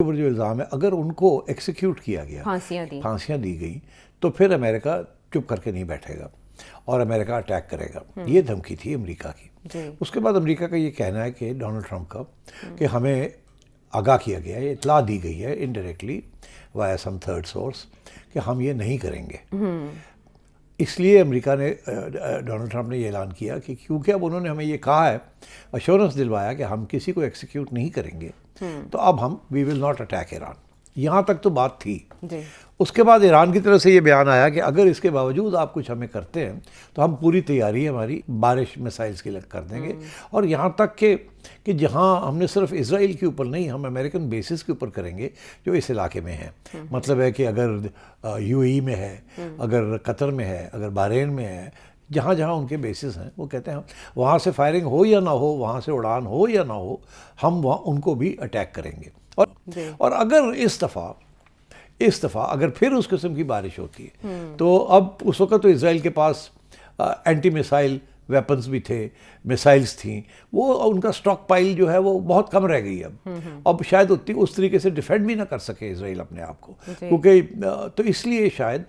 اوپر جو الزام ہے اگر ان کو ایکسیکیوٹ کیا گیا، پھانسیاں دی گئی، تو پھر امریکہ چپ کر کے نہیں بیٹھے گا اور امریکہ اٹیک کرے گا. یہ دھمکی تھی امریکہ کی. اس کے بعد امریکہ کا یہ کہنا ہے کہ ڈونلڈ ٹرمپ کا کہ ہمیں آگاہ کیا گیا ہے، اطلاع دی گئی ہے انڈائریکٹلی وایا سم تھرڈ سورس کہ ہم یہ نہیں کریں گے. اس لیے امریکہ نے ڈونلڈ ٹرمپ نے یہ اعلان کیا کہ کیونکہ اب انہوں نے ہمیں یہ کہا ہے، ایشورنس دلوایا کہ ہم کسی کو ایکسیکیوٹ نہیں کریں گے، تو اب ہم وی ول ناٹ اٹیک ایران. یہاں تک تو بات تھی. اس کے بعد ایران کی طرف سے یہ بیان آیا کہ اگر اس کے باوجود آپ کچھ ہمیں کرتے ہیں تو ہم پوری تیاری ہماری بارش میسائلز کی کر دیں گے، اور یہاں تک کہ جہاں ہم نے صرف اسرائیل کے اوپر نہیں، ہم امریکن بیسز کے اوپر کریں گے جو اس علاقے میں ہیں. مطلب ہے کہ اگر یو اے ای میں ہے، اگر قطر میں ہے، اگر بحرین میں ہے، جہاں جہاں ان کے بیسز ہیں، وہ کہتے ہیں وہاں سے فائرنگ ہو یا نہ ہو، وہاں سے اڑان ہو یا نہ ہو، ہم وہاں ان کو بھی اٹیک کریں گے. اور اگر اس دفعہ اگر پھر اس قسم کی بارش ہوتی ہے تو اب اس وقت تو اسرائیل کے پاس اینٹی میسائل ویپنز بھی تھے، میسائلز تھیں، وہ ان کا سٹاک پائل جو ہے وہ بہت کم رہ گئی اب شاید اس طریقے سے ڈیفینڈ بھی نہ کر سکے اسرائیل اپنے آپ کو، کیونکہ تو اس لیے شاید.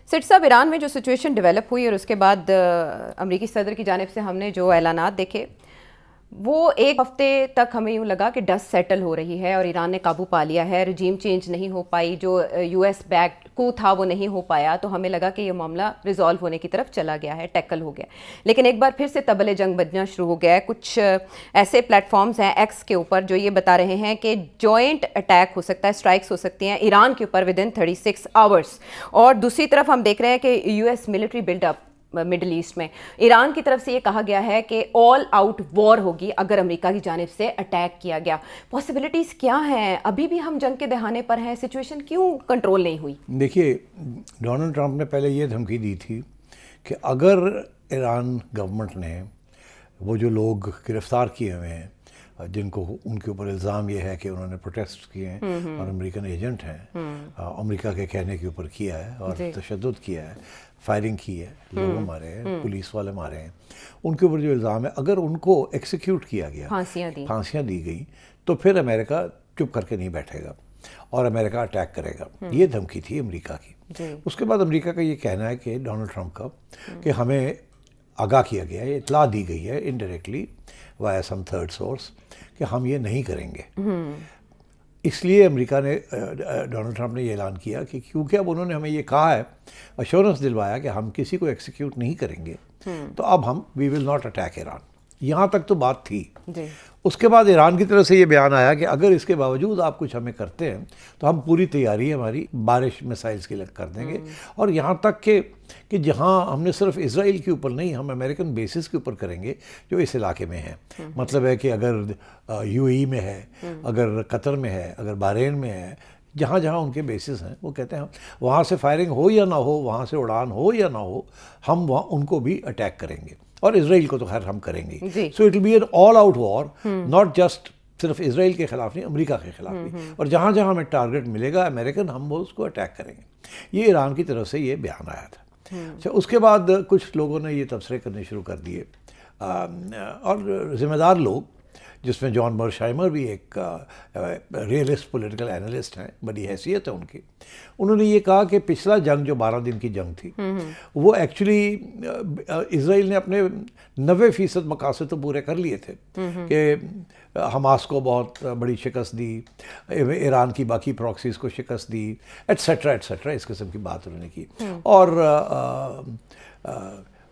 سیٹ صاحب، ایران میں جو سچویشن ڈیولپ ہوئی اور اس کے بعد امریکی صدر کی جانب سے ہم نے جو اعلانات دیکھے، وہ ایک ہفتے تک ہمیں یوں لگا کہ ڈسٹ سیٹل ہو رہی ہے اور ایران نے قابو پا لیا ہے، رجیم چینج نہیں ہو پائی، جو یو ایس بیکڈ کو تھا وہ نہیں ہو پایا، تو ہمیں لگا کہ یہ معاملہ ریزالو ہونے کی طرف چلا گیا ہے، ٹیکل ہو گیا. لیکن ایک بار پھر سے طبل جنگ بجنا شروع ہو گیا ہے. کچھ ایسے پلیٹ فارمز ہیں ایکس کے اوپر جو یہ بتا رہے ہیں کہ جوائنٹ اٹیک ہو سکتا ہے، اسٹرائکس ہو سکتی ہیں ایران کے اوپر ودن 36 آورس. اور دوسری طرف ہم دیکھ رہے ہیں کہ U S military build up middle east میں ایران کی طرف سے یہ کہا گیا ہے کہ آل آؤٹ وار ہوگی اگر امریکہ کی جانب سے اٹیک کیا گیا. پاسبلٹیز کیا ہیں؟ ابھی بھی ہم جنگ کے دہانے پر ہیں، سچویشن کیوں کنٹرول نہیں ہوئی؟ دیکھیے، ڈونلڈ ٹرمپ نے پہلے یہ دھمکی دی تھی کہ اگر ایران گورنمنٹ نے وہ جو لوگ گرفتار کیے ہوئے ہیں، جن کو ان کے اوپر الزام یہ ہے کہ انہوں نے پروٹیسٹ کیے ہیں اور امریکن ایجنٹ ہیں، امریکہ کے کہنے کے اوپر کیا ہے اور تشدد کیا ہے، فائرنگ کی ہے، لوگ مارے ہیں، پولیس والے مارے ہیں، ان کے اوپر جو الزام ہے اگر ان کو ایکسیکیوٹ کیا گیا، پھانسیاں دی گئی، تو پھر امریکہ چپ کر کے نہیں بیٹھے گا اور امریکہ اٹیک کرے گا. یہ دھمکی تھی امریکہ کی. اس کے بعد امریکہ کا یہ کہنا ہے کہ ڈونلڈ ٹرمپ کا کہ ہمیں آگاہ کیا گیا ہے، اطلاع دی گئی ہے انڈائریکٹلی وایا سم تھرڈ سورس کہ ہم یہ نہیں کریں گے. اس لیے امریکہ نے ڈونلڈ ٹرمپ نے یہ اعلان کیا کہ کیونکہ اب انہوں نے ہمیں یہ کہا ہے، ایشورنس دلوایا کہ ہم کسی کو ایکسیکیوٹ نہیں کریں گے، تو اب ہم وی ول ناٹ اٹیک ایران. یہاں تک تو بات تھی. اس کے بعد ایران کی طرف سے یہ بیان آیا کہ اگر اس کے باوجود آپ کچھ ہمیں کرتے ہیں تو ہم پوری تیاری ہماری بارش میسائلز کی کر دیں گے، اور یہاں تک کہ جہاں ہم نے صرف اسرائیل کے اوپر نہیں، ہم امریکن بیسز کے اوپر کریں گے جو اس علاقے میں ہیں. مطلب ہے کہ اگر یو اے ای میں ہے، اگر قطر میں ہے، اگر بحرین میں ہے، جہاں جہاں ان کے بیسز ہیں، وہ کہتے ہیں وہاں سے فائرنگ ہو یا نہ ہو، وہاں سے اڑان ہو یا نہ ہو، ہم وہاں ان کو بھی اٹیک کریں گے، اور اسرائیل کو تو خیر ہم کریں گے. So it will be an all out war, not just صرف اسرائیل کے خلاف نہیں، امریکہ کے خلاف بھی، اور جہاں جہاں ہمیں ٹارگٹ ملے گا امریکن، ہم وہ اس کو اٹیک کریں گے. یہ ایران کی طرف سے یہ بیان آیا تھا. اچھا، اس کے بعد کچھ لوگوں نے یہ تبصرے کرنے شروع کر دیے، اور ذمہ دار لوگ، جس میں جان مرشائمر بھی ایک ریئلسٹ پولیٹیکل اینالسٹ ہیں، بڑی حیثیت ہے ان کی. انہوں نے یہ کہا کہ پچھلا جنگ جو 12 دن کی جنگ تھی، وہ ایکچولی اسرائیل نے اپنے 90% مقاصد تو پورے کر لیے تھے، کہ حماس کو بہت بڑی شکست دی، ایران کی باقی پراکسیز کو شکست دی، ایٹسیٹرا ایٹسیٹرا، اس قسم کی بات انہوں نے کی. اور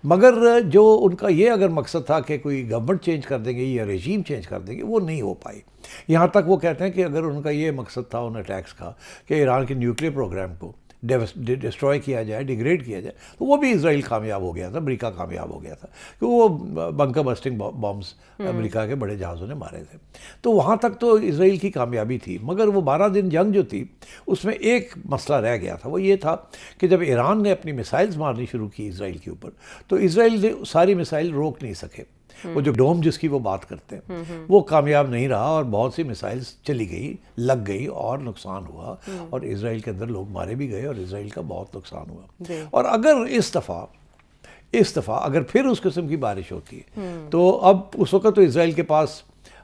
مگر جو ان کا یہ اگر مقصد تھا کہ کوئی گورنمنٹ چینج کر دیں گے یا رجیم چینج کر دیں گے، وہ نہیں ہو پائی. یہاں تک وہ کہتے ہیں کہ اگر ان کا یہ مقصد تھا ان اٹیکس کا کہ ایران کے نیوکلیئر پروگرام کو ڈسٹروائے کیا جائے، ڈیگریڈ کیا جائے، تو وہ بھی اسرائیل کامیاب ہو گیا تھا، امریکہ کامیاب ہو گیا تھا، کہ وہ بنکر بسٹنگ بامز امریکہ کے بڑے جہازوں نے مارے تھے. تو وہاں تک تو اسرائیل کی کامیابی تھی. مگر وہ 12 دن جنگ جو تھی، اس میں ایک مسئلہ رہ گیا تھا. وہ یہ تھا کہ جب ایران نے اپنی میسائلز مارنی شروع کی اسرائیل کے اوپر، تو اسرائیل نے ساری میسائل روک نہیں سکے. وہ جو ڈوم جس کی وہ بات کرتے ہیں، وہ کامیاب نہیں رہا، اور بہت سی میسائلز چلی گئی، لگ گئی، اور نقصان ہوا، اور اسرائیل کے اندر لوگ مارے بھی گئے، اور اسرائیل کا بہت نقصان ہوا. اور اگر اس دفعہ اگر پھر اس قسم کی بارش ہوتی ہے، تو اب اس وقت تو اسرائیل کے پاس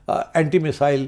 اینٹی میسائل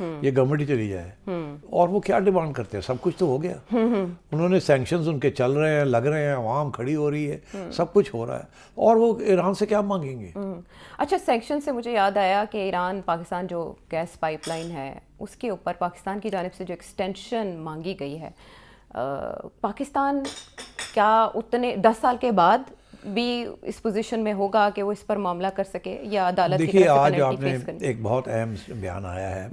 یہ گورنمنٹ ہی چلی جائے. اور وہ کیا ڈیمانڈ کرتے ہیں؟ سب کچھ تو ہو گیا. انہوں نے سینکشنز ان کے چل رہے ہیں, لگ رہے ہیں, عوام کھڑی ہو رہی ہے, سب کچھ ہو رہا ہے, اور وہ ایران سے کیا مانگیں گے؟ اچھا, سینکشن سے مجھے یاد آیا کہ ایران پاکستان جو گیس پائپ لائن ہے اس کے اوپر پاکستان کی جانب سے جو ایکسٹینشن مانگی گئی ہے, پاکستان کیا اتنے 10 سال کے بعد بھی اس پوزیشن میں ہوگا کہ وہ اس پر معاملہ کر سکے, یا عدالت کی طرف سے دیکھیے, آج پینلٹی آپ نے فیس کرنی؟ ایک بہت اہم بیان آیا ہے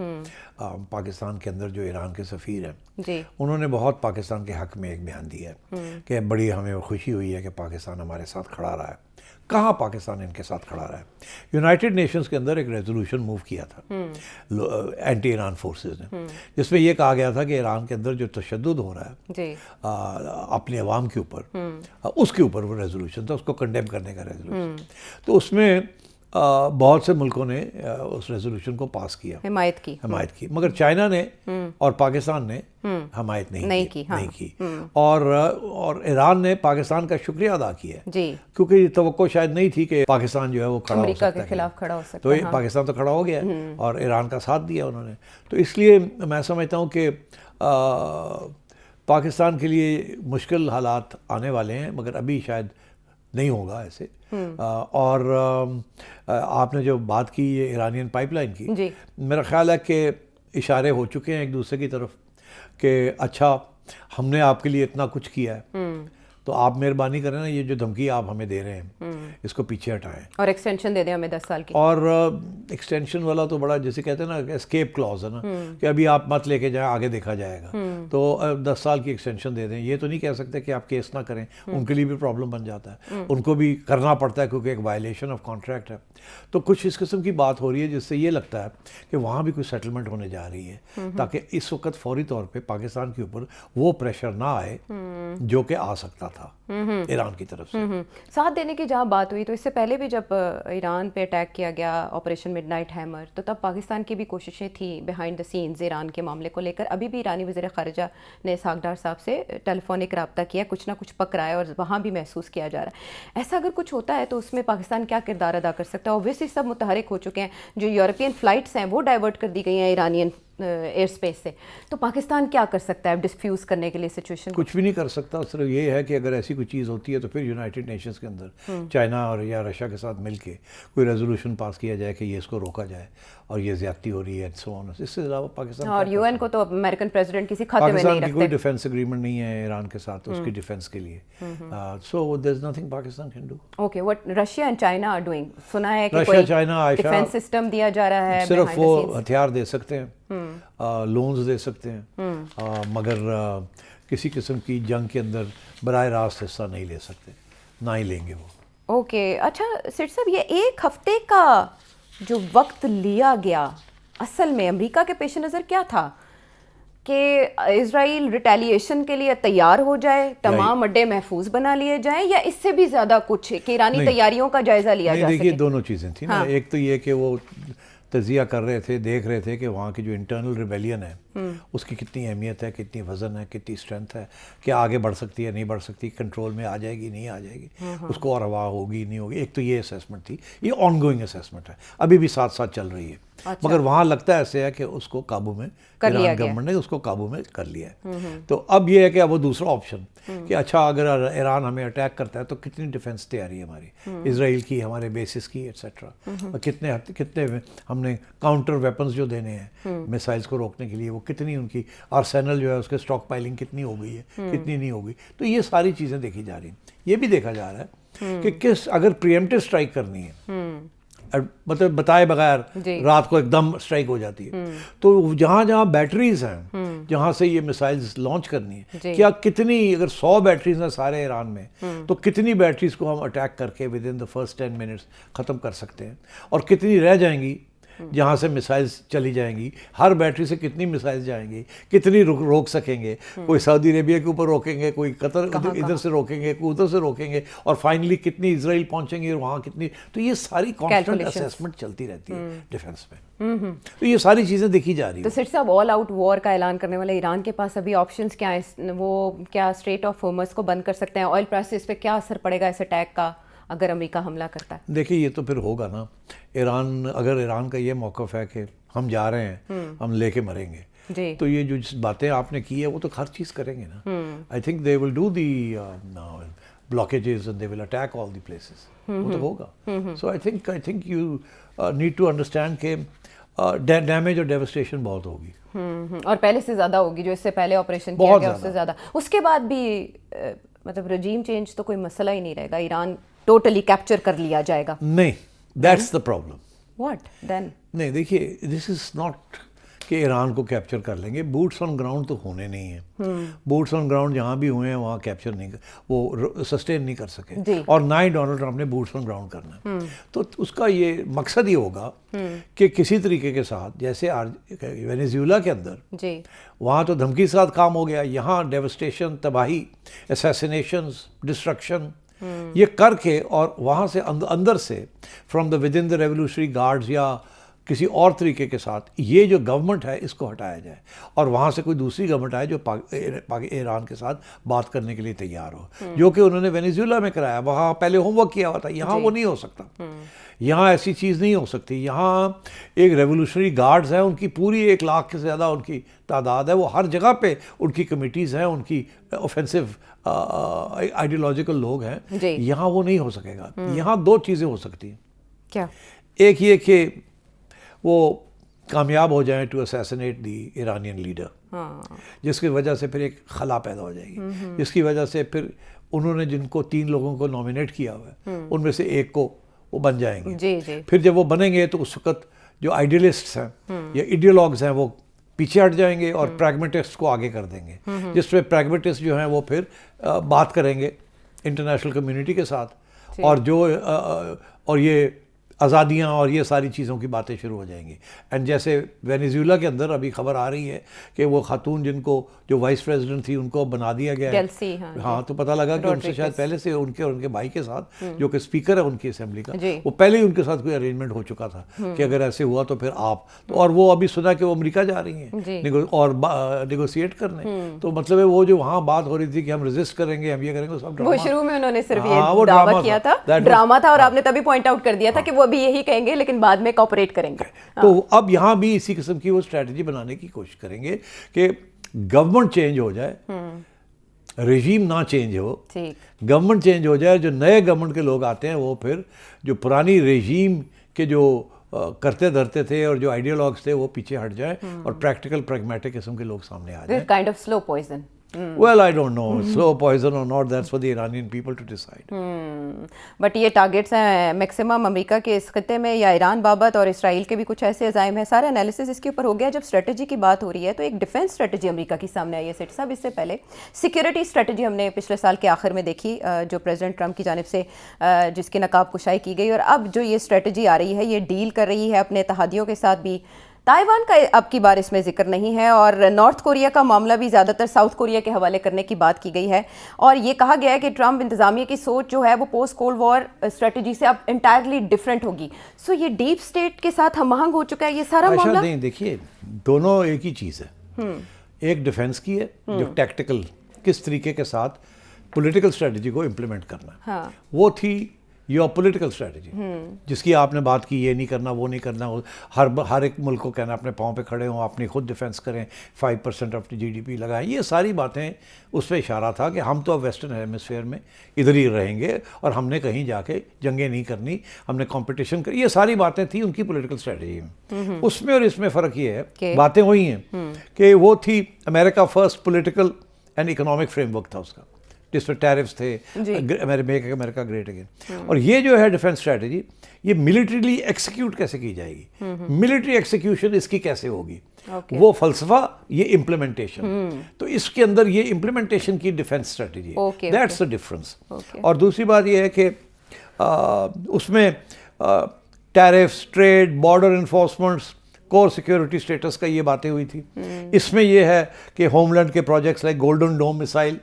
پاکستان کے اندر, جو ایران کے سفیر ہیں جی, انہوں نے بہت پاکستان کے حق میں ایک بیان دیا ہے کہ بڑی ہمیں خوشی ہوئی ہے کہ پاکستان ہمارے ساتھ کھڑا رہا ہے. کہاں پاکستان ان کے ساتھ کھڑا رہا ہے؟ یونائٹڈ نیشنز کے اندر ایک ریزولوشن موو کیا تھا اینٹی ایران فورسز نے, جس میں یہ کہا گیا تھا کہ ایران کے اندر جو تشدد ہو رہا ہے جی, اپنے عوام کے اوپر, اس کے اوپر وہ ریزولوشن تھا, اس کو کنڈیم کرنے کا ریزولوشن. تو اس میں بہت سے ملکوں نے اس ریزولوشن کو پاس کیا, حمایت کی, مگر چائنا نے اور پاکستان نے حمایت نہیں کی. اور ایران نے پاکستان کا شکریہ ادا کیا ہے, جی, کیونکہ یہ توقع شاید نہیں تھی کہ پاکستان جو ہے وہ کھڑا ہو امریکہ سکتا کے ہے. خلاف کھڑا ہو سکتا تو پاکستان تو کھڑا ہو گیا اور ایران کا ساتھ دیا انہوں نے. تو اس لیے میں سمجھتا ہوں کہ پاکستان کے لیے مشکل حالات آنے والے ہیں, مگر ابھی شاید نہیں ہوگا ایسے. اور آپ نے جو بات کی یہ ایرانین پائپ لائن کی, جی, میرا خیال ہے کہ اشارے ہو چکے ہیں ایک دوسرے کی طرف کہ اچھا ہم نے آپ کے لیے اتنا کچھ کیا ہے, تو آپ مہربانی کریں نا, یہ جو دھمکی آپ ہمیں دے رہے ہیں اس کو پیچھے ہٹائیں, اور ایکسٹینشن دے دیں ہمیں 10 سال کی. اور ایکسٹینشن والا تو بڑا جیسے کہتے ہیں نا اسکیپ کلاز ہے نا, کہ ابھی آپ مت لے کے جائیں, آگے دیکھا جائے گا, تو 10 سال کی ایکسٹینشن دے دیں. یہ تو نہیں کہہ سکتے کہ آپ کیس نہ کریں, ان کے لیے بھی پرابلم بن جاتا ہے, ان کو بھی کرنا پڑتا ہے کیونکہ ایک وائلیشن آف کانٹریکٹ ہے. تو کچھ اس قسم کی بات ہو رہی ہے جس سے یہ لگتا ہے کہ وہاں بھی کوئی سیٹلمنٹ ہونے جا رہی ہے, تاکہ اس وقت فوری طور پہ پاکستان کے اوپر وہ پریشر نہ آئے جو کہ آ سکتا تھا ایران کی طرف سے. ساتھ دینے کی جہاں بات ہوئی, تو اس سے پہلے بھی جب ایران پہ اٹیک کیا گیا آپریشن مڈ نائٹ ہیمر, تو تب پاکستان کی بھی کوششیں تھیں بیہائنڈ دا سینز ایران کے معاملے کو لے کر. ابھی بھی ایرانی وزیر خارجہ نے اسحاق ڈار صاحب سے ٹیلی فونک رابطہ کیا, کچھ نہ کچھ پک رہا ہے اور وہاں بھی محسوس کیا جا رہا ہے. ایسا اگر کچھ ہوتا ہے تو اس میں پاکستان کیا کردار ادا کر سکتا ہے؟ اوبویسلی سب متحرک ہو چکے ہیں, جو یورپین فلائٹس ہیں وہ ڈائیورٹ کر دی گئی ہیں ایرانین ایئر سپیس سے, تو پاکستان کیا کر سکتا ہے ڈسفیوز کرنے کے لیے سچویشن؟ کچھ بھی نہیں کر سکتا, صرف یہ ہے کہ اگر ایسی کوئی چیز ہوتی ہے تو پھر یونائٹڈ نیشنز کے اندر چائنا اور یا رشیا کے ساتھ مل کے کوئی ریزولوشن پاس کیا جائے کہ یہ اس کو روکا جائے اور یہ زیادتی ہو ری ہے, سو آن. اس سے علاوہ پاکستان اور یو این کو تو امریکن پریزیڈنٹ کسی خطے میں نہیں پاکستان کی رکھتے. کوئی ڈیفینس اگریمنٹ نہیں ہے ایران کے ساتھ اس کی ڈیفینس کے لیے, so there is nothing Pakistan can do. Okay, what Russia and China are doing? سنا ہے کہ رشیا کوئی چائنا ڈیفینس سسٹم دیا جا رہا ہے, صرف وہ ہتھیار دے سکتے ہیں, لونز دے سکتے ہیں, مگر کسی قسم کی جنگ کے اندر براہ راست حصہ نہیں لے سکتے, نہ ہی لیں گے وہ. اوکے, اچھا سیٹ صاحب, یہ 1 ہفتے کا جو وقت لیا گیا اصل میں امریکہ کے پیش نظر کیا تھا؟ کہ اسرائیل ریٹیلیشن کے لیے تیار ہو جائے, تمام اڈے محفوظ بنا لیے جائیں, یا اس سے بھی زیادہ کچھ کہ ایرانی تیاریوں کا جائزہ لیا جا سکے؟ دیکھیے, دونوں چیزیں تھیں نا. ایک تو یہ کہ وہ تجزیہ کر رہے تھے, دیکھ رہے تھے کہ وہاں کی جو انٹرنل ریبیلین ہے اس کی کتنی اہمیت ہے, کتنی وزن ہے, کتنی اسٹرینتھ ہے, کہ آگے بڑھ سکتی ہے نہیں بڑھ سکتی, کنٹرول میں آ جائے گی نہیں آ جائے گی, اس کو اور ہوا ہوگی نہیں ہوگی. ایک تو یہ اسیسمنٹ تھی, یہ آن گوئنگ اسیسمنٹ ہے, ابھی بھی ساتھ ساتھ چل رہی ہے. مگر وہاں لگتا ہے ایسے ہے کہ اس کو قابو میں ایران گورنمنٹ نے اس کو قابو میں کر لیا ہے. تو اب یہ ہے کہ اب وہ دوسرا آپشن کہ اچھا اگر ایران ہمیں اٹیک کرتا ہے تو کتنی ڈیفینس تیاری ہے ہماری, اسرائیل کی, ہمارے بیسز کی, ایٹسیٹرا, اور کتنے ہم نے کاؤنٹر ویپنز جو دینے ہیں میسائلز کو روکنے کے لیے, وہ کتنی ان کی آرسینل جو ہے اس کے اسٹاک پائلنگ کتنی ہو گئی ہے, کتنی نہیں ہو گئی. تو یہ ساری چیزیں دیکھی جا رہی ہیں. یہ بھی دیکھا جا رہا ہے کہ کس اگر پریمپٹیو اسٹرائک کرنی ہے, مطلب بتائے بغیر رات کو ایک دم اسٹرائک ہو جاتی ہے, تو جہاں جہاں بیٹریز ہیں جہاں سے یہ میسائلز لانچ کرنی ہے, کیا کتنی, اگر 100 بیٹریز ہیں سارے ایران میں, تو کتنی بیٹریز کو ہم اٹیک کر کے with in the first 10 minutes ختم کر سکتے ہیں, اور کتنی رہ جائیں گی جہاں سے میسائلز چلی جائیں گی, ہر بیٹری سے کتنی میسائلز جائیں گی, کتنی روک سکیں گے, کوئی سعودی عربیہ کے اوپر روکیں گے, کوئی قطر ادھر سے روکیں گے, کوئی ادھر سے روکیں گے, اور فائنلی کتنی اسرائیل پہنچیں گے اور وہاں کتنی. تو یہ ساری کانسٹنٹ اسیسمنٹ چلتی رہتی ہے ڈیفینس میں. تو یہ ساری چیزیں دیکھی جا رہی ہیں. تو سر صاحب, آل آؤٹ وار کا اعلان کرنے والے ایران کے پاس ابھی آپشنز کیا ہیں؟ وہ کیا اسٹریٹ آف ہارمز کو بند کر سکتے ہیں؟ آئل پرائسز پہ کیا اثر پڑے گا اس اٹیک کا اگر امریکہ حملہ کرتا ہے؟ دیکھیے, یہ تو پھر ہوگا نا. اگر ایران کا یہ موقف ہے کہ ہم جا رہے ہیں, ہم لے کے مریں گے. جی تو یہ جو باتیں آپ نے کی ہے وہ تو ہر چیز کریں گے نا. I think they will do the blockages and they will attack all the places. وہ تو ہوگا. So I think you need to understand کہ ڈیمیج اور ڈیوسٹیشن بہت ہوگی, اور پہلے سے زیادہ ہوگی جو اس سے پہلے آپریشن کیا گیا اس سے زیادہ. اس کے بعد بھی مطلب رجیم چینج تو کوئی مسئلہ ہی نہیں رہے گا, ایران ٹوٹلی کیپچر کر لیا جائے گا. نہیں, that's the problem. What then? نہیں دیکھیے, دس از ناٹ کہ ایران کو کیپچر کر لیں گے. بوٹس آن گراؤنڈ تو ہونے نہیں ہیں. بوٹس آن گراؤنڈ جہاں بھی ہوئے ہیں وہاں کیپچر نہیں, وہ سسٹین نہیں کر سکے, اور نہ ہی ڈونلڈ ٹرمپ نے بوٹس آن گراؤنڈ کرنا. تو اس کا یہ مقصد یہ ہوگا کہ کسی طریقے کے ساتھ, جیسے وینیزویلا کے اندر جی وہاں تو دھمکی کے ساتھ کام ہو گیا, یہاں ڈیوسٹیشن, تباہی, اسیسینیشنز, ڈسٹرکشن یہ کر کے, اور وہاں سے اندر سے from the with in the revolutionary guards یا کسی اور طریقے کے ساتھ یہ جو گورنمنٹ ہے اس کو ہٹایا جائے, اور وہاں سے کوئی دوسری گورنمنٹ آئے جو ایران کے ساتھ بات کرنے کے لیے تیار ہو, جو کہ انہوں نے وینیزویلا میں کرایا. وہاں پہلے ہوم ورک کیا ہوا تھا, یہاں وہ نہیں ہو سکتا. یہاں ایسی چیز نہیں ہو سکتی. یہاں ایک ریولیوشنری گارڈز ہیں, ان کی پوری 1 لاکھ سے زیادہ ان کی تعداد ہے, وہ ہر جگہ پہ ان کی کمیٹیز ہیں, ان کی اوفینسو آئیڈیولوجیکل لوگ ہیں. یہاں وہ نہیں ہو سکے گا. یہاں 2 چیزیں ہو سکتی ہیں. کیا؟ ایک یہ کہ وہ کامیاب ہو جائیں ٹو اسیسنیٹ دی ایرانین لیڈر, جس کی وجہ سے پھر ایک خلا پیدا ہو جائے گی, جس کی وجہ سے پھر انہوں نے جن کو 3 لوگوں کو نامینیٹ کیا ہوا ہے ان میں سے ایک کو وہ بن جائیں گے. پھر جب وہ بنیں گے تو اس وقت جو آئیڈیلسٹس ہیں یا ایڈیولوگز ہیں وہ پیچھے ہٹ جائیں گے اور پریگمیٹسٹ کو آگے کر دیں گے, جس میں پریگمیٹسٹ جو ہیں وہ پھر بات کریں گے انٹرنیشنل کمیونٹی کے ساتھ, اور یہ آزادیاں اور یہ ساری چیزوں کی باتیں شروع ہو جائیں گی. اینڈ جیسے وینیزویلا کے اندر ابھی خبر آ رہی ہے کہ وہ خاتون جن کو جو وائس پریزیڈنٹ تھی ان کو بنا دیا گیا ہے. ہاں, تو پتہ لگا کہ ان سے شاید پہلے سے ان کے اور ان کے بھائی کے ساتھ جو کہ اسپیکر ہے ان کی اسمبلی کا, وہ پہلے ہی ان کے ساتھ کوئی ارینجمنٹ ہو چکا تھا کہ اگر ایسے ہوا تو پھر آپ تو, اور وہ ابھی سنا کہ وہ امریکہ جا رہی ہیں اور نیگوسیٹ کرنے. تو مطلب ہے وہ جو وہاں بات ہو رہی تھی کہ ہم ریزسٹ کریں گے, ہم یہ کریں گے, سب وہ شروع میں انہوں نے صرف یہ دعویٰ کیا تھا, ڈرامہ تھا, اور آپ نے تبھی پوائنٹ آؤٹ کر دیا تھا کہ وہ ابھی یہی کہیں گے لیکن بعد میں کوپریٹ کریں گے. تو اب یہاں بھی اسی قسم کی وہ اسٹریٹجی بنانے کی کوشش کریں گے کہ گورنمنٹ چینج ہو جائے, رژیم نہ چینج ہو, گورنمنٹ چینج ہو جائے, جو نئے گورنمنٹ کے لوگ آتے ہیں وہ پھر جو پرانی رژیم کے جو کرتے دھرتے تھے اور جو آئیڈیالوگس تھے وہ پیچھے ہٹ جائیں اور پریکٹیکل پریگمیٹک قسم کے لوگ سامنے آ جائیں. Kind of slow poison. Well, I don't know, slow poison or not, that's for the Iranian people to decide. But یہ ٹارگیٹس ہیں میکسیمم امریکہ کے اس خطے میں یا ایران بابت, اور اسرائیل کے بھی کچھ ایسے عزائم ہیں. سارا انالیسس اس کے اوپر ہو گیا. جب اسٹریٹجی کی بات ہو رہی ہے تو ایک ڈیفینس اسٹریٹجی امریکہ کی سامنے آئی ہے سیٹ صاحب. اس سے پہلے سیکیورٹی اسٹریٹجی ہم نے پچھلے سال کے آخر میں دیکھی جو پریزیڈنٹ ٹرمپ کی جانب سے جس کی نقاب کشائی کی گئی, اور اب جو یہ اسٹریٹجی آ رہی ہے یہ ڈیل کر رہی ہے اپنے اتحادیوں کے ساتھ بھی. تائیوان کا اب کی بار اس میں ذکر نہیں ہے, اور نارتھ کوریا کا معاملہ بھی زیادہ تر ساؤتھ کوریا کے حوالے کرنے کی بات کی گئی ہے, اور یہ کہا گیا ہے کہ ٹرمپ انتظامیہ کی سوچ جو ہے وہ پوسٹ کولڈ وار اسٹریٹجی سے اب انٹائرلی ڈفرینٹ ہوگی. سو یہ ڈیپ اسٹیٹ کے ساتھ ہم آہنگ ہو چکا ہے یہ سارا معاملہ. نہیں دیکھیے, دونوں ایک ہی چیز ہے. ایک ڈیفینس کی ہے جو ٹیکٹیکل کس طریقے کے ساتھ پولیٹیکل اسٹریٹجی کو امپلیمنٹ کرنا, وہ تھی یور پولیٹیکل اسٹریٹجی, جس کی آپ نے بات کی یہ نہیں کرنا وہ نہیں کرنا, ہر ایک ملک کو کہنا اپنے پاؤں پہ کھڑے ہوں, اپنی خود ڈیفینس کریں, 5% آف GDP لگائیں. یہ ساری باتیں اس پہ اشارہ تھا کہ ہم تو اب ویسٹرن ہیمسفیئر میں ادھر ہی رہیں گے اور ہم نے کہیں جا کے جنگیں نہیں کرنی, ہم نے کمپٹیشن کری. یہ ساری باتیں تھیں ان کی پولیٹیکل اسٹریٹجی میں. اس میں اور اس میں فرق یہ ہے, باتیں وہی ہیں کہ وہ تھی امریکہ first political and economic framework تھا اس کا, جس میں ٹیرفس تھے, میک امریکہ گریٹ اگین. اور یہ جو ہے ڈیفینس اسٹریٹجی, یہ ملٹریلی ایکسیکیوٹ کیسے کی جائے گی, ملٹری ایکسیکیوشن اس کی کیسے ہوگی, وہ فلسفہ, یہ امپلیمنٹیشن. تو اس کے اندر یہ امپلیمنٹیشن کی ڈیفینس اسٹریٹجی ہے, دیٹس دا ڈفرنس. اور دوسری بات یہ ہے کہ اس میں ٹیرفس, ٹریڈ, بارڈر انفورسمنٹس, کور سیکیورٹی اسٹیٹس کا یہ باتیں ہوئی تھی. اس میں یہ ہے کہ ہوم لینڈ کے پروجیکٹس لائک گولڈن ڈوم مسائل,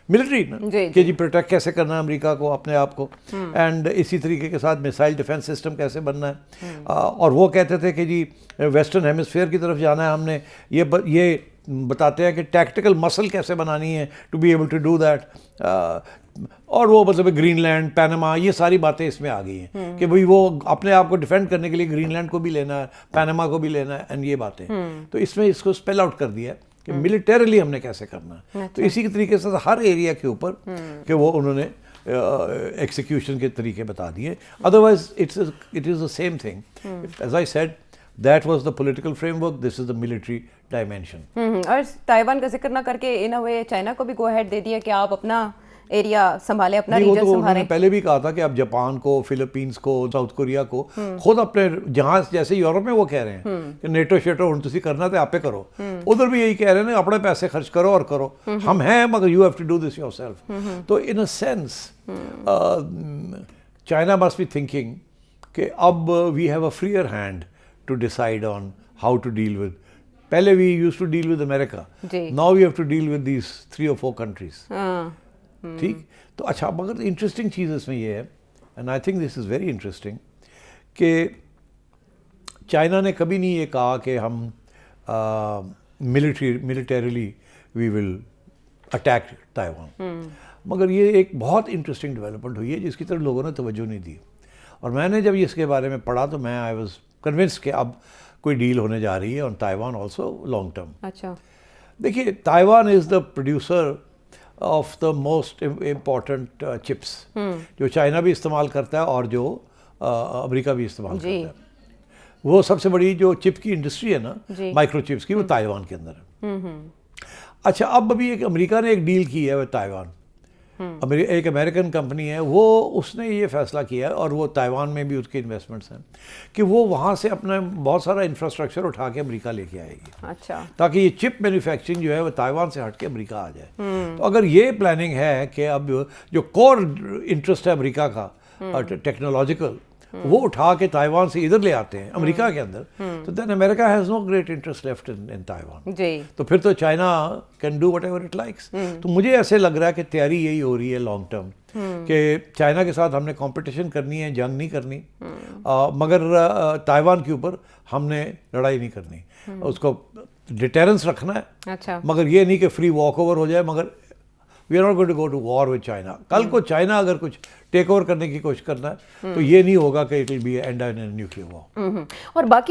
ملٹری نا کہ جی پروٹیکٹ کیسے کرنا ہے امریکہ کو اپنے آپ کو, اینڈ اسی طریقے کے ساتھ میسائل ڈیفینس سسٹم کیسے بننا ہے. اور وہ کہتے تھے کہ جی ویسٹرن ہیمسفیئر کی طرف جانا ہے, ہم نے یہ بتاتے ہیں کہ ٹیکٹیکل مسل کیسے بنانی ہے to be able to do that. اور وہ مطلب گرین لینڈ پینما یہ ساری باتیں اس میں آ گئی ہیں کہ بھئی وہ اپنے آپ کو ڈیفینڈ کرنے کے لیے گرین لینڈ کو بھی لینا ہے پینما کو بھی لینا ہے اینڈ یہ باتیں تو اس میں اس کو اسپیل آؤٹ کر دیا ہے کہ ملیٹریلی ہم نے کیسے کرنا ہے. تو اسی کے طریقے سے ہر ایریا کے اوپر کہ وہ انہوں نے ایکسیکیوشن کے طریقے بتا دیے. Otherwise it is the same thing. As I said that was the political frame work, this is the military dimension. اور تائیوان کا ذکر نہ کر کے ان اے وے چائنا کو بھی گو ہیڈ دے دیا کہ آپ اپنا ایریا سنبھالیں, اپنا ریجن انہوں سنبھالیں. نے پہلے بھی کہا تھا کہ اب جاپان کو, فلپینس کو, ساؤتھ کوریا کو خود اپنے جہاں جیسے یورپ میں وہ کہہ رہے ہیں کہ نیٹو شیٹو ہوں تسی کرنا تو آپ پہ کرو, ادھر بھی یہی کہہ رہے ہیں اپنے پیسے خرچ کرو اور کرو, ہم ہیں مگر you have to do this yourself. تو in a sense China must be thinking کہ اب we have a freer hand to decide on how to deal with. پہلے we use to deal with America, now we have to deal with these 3 or 4 countries. ٹھیک. تو اچھا مگر interesting چیز اس میں یہ ہے and I think this is very interesting کہ چائنا نے کبھی نہیں یہ کہا کہ ہم militarily we will attack Taiwan. مگر یہ ایک بہت انٹرسٹنگ ڈیولپمنٹ ہوئی ہے جس کی طرف لوگوں نے توجہ نہیں دی. اور میں نے جب اس کے بارے میں پڑھا تو میں آئی واز کنونس کہ اب کوئی ڈیل ہونے جا رہی ہے آن تائیوان آلسو لانگ ٹرم. اچھا دیکھیے Taiwan is the producer of the most important chips جو چائنا بھی استعمال کرتا ہے اور جو امریکہ بھی استعمال کرتا ہے. وہ سب سے بڑی جو چپ کی انڈسٹری ہے نا مائکرو چپس کی, وہ تائیوان کے اندر ہے. اچھا اب ابھی ایک امریکہ نے ایک ڈیل کی ہے وہ تائیوان, ایک امریکن کمپنی ہے, وہ اس نے یہ فیصلہ کیا ہے اور وہ تائیوان میں بھی اس کے انویسٹمنٹس ہیں کہ وہ وہاں سے اپنا بہت سارا انفراسٹرکچر اٹھا کے امریکہ لے کے آئے گی. اچھا. تاکہ یہ چپ مینوفیکچرنگ جو ہے وہ تائیوان سے ہٹ کے امریکہ آ جائے. تو اگر یہ پلاننگ ہے کہ اب جو کور انٹرسٹ ہے امریکہ کا ٹیکنالوجیکل وہ اٹھا کے تائیوان سے ادھر لے آتے ہیں امریکہ کے اندر, تو دین امریکہ has no great interest left in Taiwan. تو پھر تو China can do whatever it likes. تو مجھے ایسے لگ رہا ہے کہ تیاری یہی ہو رہی ہے لانگ ٹرم کہ چائنا کے ساتھ ہم نے کمپٹیشن کرنی ہے, جنگ نہیں کرنی, مگر تائیوان کے اوپر ہم نے لڑائی نہیں کرنی, اس کو ڈیٹرنس رکھنا ہے. مگر یہ نہیں کہ فری واک اوور ہو جائے. مگر we are not going to go to war with China. کل کو چائنا اگر کچھ ٹیک اوور کرنے کی کوشش کرنا ہے تو یہ نہیں ہوگا کہ it will be end in nuclear war. اور باقی